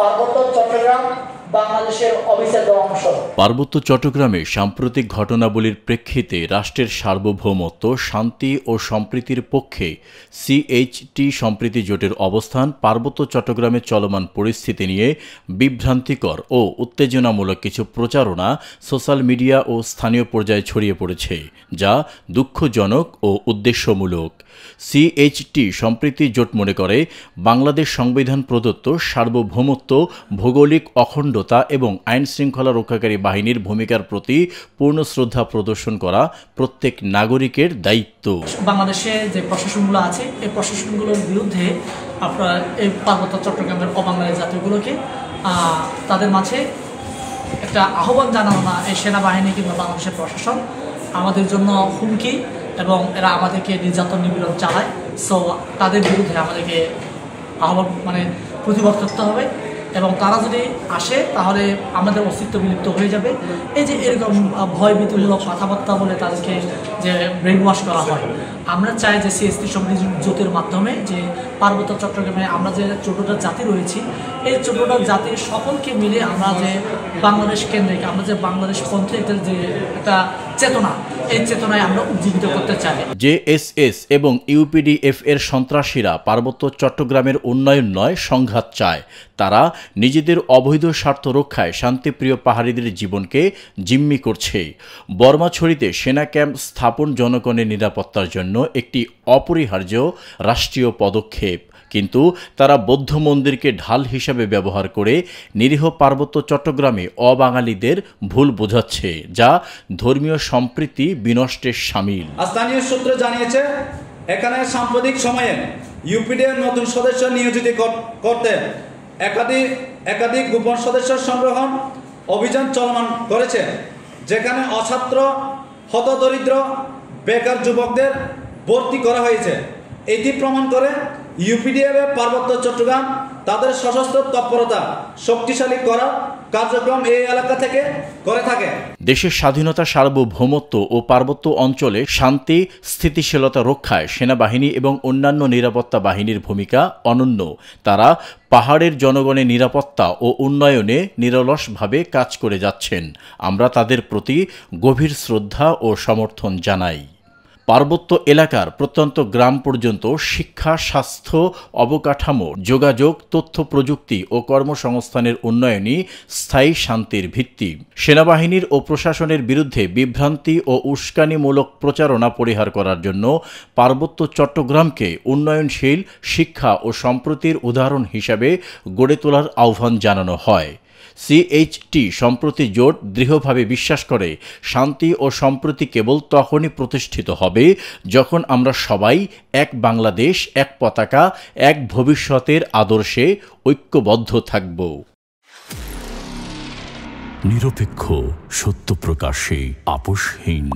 পার্বত্য চট্টগ্রাম বাংলাদেশের অবিচ্ছেদ্য অংশ। পার্বত্য চট্টগ্রামে সাম্প্রতিক ঘটনাবলীর প্রেক্ষিতে রাষ্ট্রের সার্বভৌমত্ব, শান্তি ও সম্প্রীতির পক্ষে সিএইচটি সম্প্রীতি জোটের অবস্থান পার্বত্য চট্টগ্রামে চলমান পরিস্থিতি নিয়ে বিভ্রান্তিকর ও উত্তেজনামূলক কিছু প্রচারণা সোশ্যাল মিডিয়া ও স্থানীয় পর্যায়ে ছড়িয়ে পড়েছে, যা দুঃখজনক ও উদ্দেশ্যমূলক। সিএইচটি সম্প্রীতি জোট মনে করে বাংলাদেশ সংবিধান প্রদত্ত সার্বভৌমত্ব, ভৌগোলিক অখণ্ডতা এবং আইন শৃঙ্খলা রক্ষাকারী বাহিনীর ভূমিকার প্রতি পূর্ণ শ্রদ্ধা প্রদর্শন করা প্রত্যেক নাগরিকের দায়িত্ব। বাংলাদেশে যে প্রশাসনগুলো আছে এই প্রশাসনগুলোর বিরুদ্ধে আপনার এই পার্বত্য চট্টগ্রামের অবাঙালি জাতিগুলোকে তাদের মাঝে একটা আহ্বান জানানো না, এই সেনাবাহিনী কিংবা বাংলাদেশের প্রশাসন আমাদের জন্য হুমকি এবং এরা আমাদেরকে নির্যাতন নিপীড়ন চালায়। সো তাদের বিরুদ্ধে আমাদেরকে প্রতিবাদ করতে হবে এবং তারা যদি আসে তাহলে আমাদের অস্তিত্ব বিলুপ্ত হয়ে যাবে। এই যে এরকম ভয়ভীতিমূলক কথাবার্তা বলে তাদেরকে যে ব্রেন ওয়াশ করা হয়, আমরা চাই যে সিএইচটি সম্প্রীতি জোটের মাধ্যমে যে পার্বত্য চট্টগ্রামে আমরা যে 14টা জাতি রয়েছি, এই 14টা জাতির সকলকে মিলে আমরা যে বাংলাদেশ কেন্দ্রিক, আমরা যে বাংলাদেশ পন্থীদের যে একটা চেতনা, এই চেতনায় আমরা উজ্জীবিত করতে চাই। জেএসএস এবং ইউপিডিএফ এর সন্ত্রাসীরা পার্বত্য চট্টগ্রামের উন্নয়ন নয়, সংঘাত চায়। তারা নিজেদের অবৈধ স্বার্থ রক্ষায় শান্তিপ্রিয় পাহাড়িদের জীবনকে জিম্মি করছে। বর্মাছড়িতে সেনা ক্যাম্প স্থাপন জনগণের নিরাপত্তার জন্য একটি অপরিহার্য রাষ্ট্রীয় পদক্ষেপ, কিন্তু তারা বৌদ্ধ মন্দিরকে ঢাল হিসাবে ব্যবহার করে নিরীহ পার্বত্য চট্টগ্রামে অবাঙালিদের ভুল বোঝাচ্ছে, যা ধর্মীয় সম্প্রীতি বিনষ্টের শামিল। স্থানীয় সূত্র জানিয়েছে, এখানে সাম্প্রতিক সময়ে ইউপিডিএর নতুন সদস্য নিয়োজিত করতে একাধিক গোপন সদস্য সংগ্রহণ অভিযান চলমান করেছে, যেখানে অছাত্র, হতদরিদ্র, বেকার যুবকদের ভর্তি করা হয়েছে। এটি প্রমাণ করে ইউপিডিএফ পার্বত্য চট্টগ্রাম তাদের সশস্ত্র তৎপরতা শক্তিশালী করার কার্যক্রম এই এলাকা থেকে করে থাকে। দেশের স্বাধীনতা, সার্বভৌমত্ব ও পার্বত্য অঞ্চলে শান্তি স্থিতিশীলতা রক্ষায় সেনাবাহিনী এবং অন্যান্য নিরাপত্তা বাহিনীর ভূমিকা অনন্য। তারা পাহাড়ের জনগণের নিরাপত্তা ও উন্নয়নে নিরলসভাবে কাজ করে যাচ্ছেন। আমরা তাদের প্রতি গভীর শ্রদ্ধা ও সমর্থন জানাই। পার্বত্য এলাকার প্রত্যন্ত গ্রাম পর্যন্ত শিক্ষা, স্বাস্থ্য, অবকাঠামো, যোগাযোগ, তথ্য প্রযুক্তি ও কর্মসংস্থানের উন্নয়নই স্থায়ী শান্তির ভিত্তি। সেনাবাহিনীর ও প্রশাসনের বিরুদ্ধে বিভ্রান্তি ও উস্কানিমূলক প্রচারণা পরিহার করার জন্য পার্বত্য চট্টগ্রামকে উন্নয়নশীল শিক্ষা ও সম্প্রীতির উদাহরণ হিসাবে গড়ে তোলার আহ্বান জানানো হয়। সিএইচটি সম্প্রীতি জোট দৃঢ়ভাবে বিশ্বাস করে শান্তি ও সম্প্রীতি কেবল তখনই প্রতিষ্ঠিত হবে যখন আমরা সবাই এক বাংলাদেশ, এক পতাকা, এক ভবিষ্যতের আদর্শে ঐক্যবদ্ধ থাকব। নিরপেক্ষ, সত্য প্রকাশে আপোষহীন।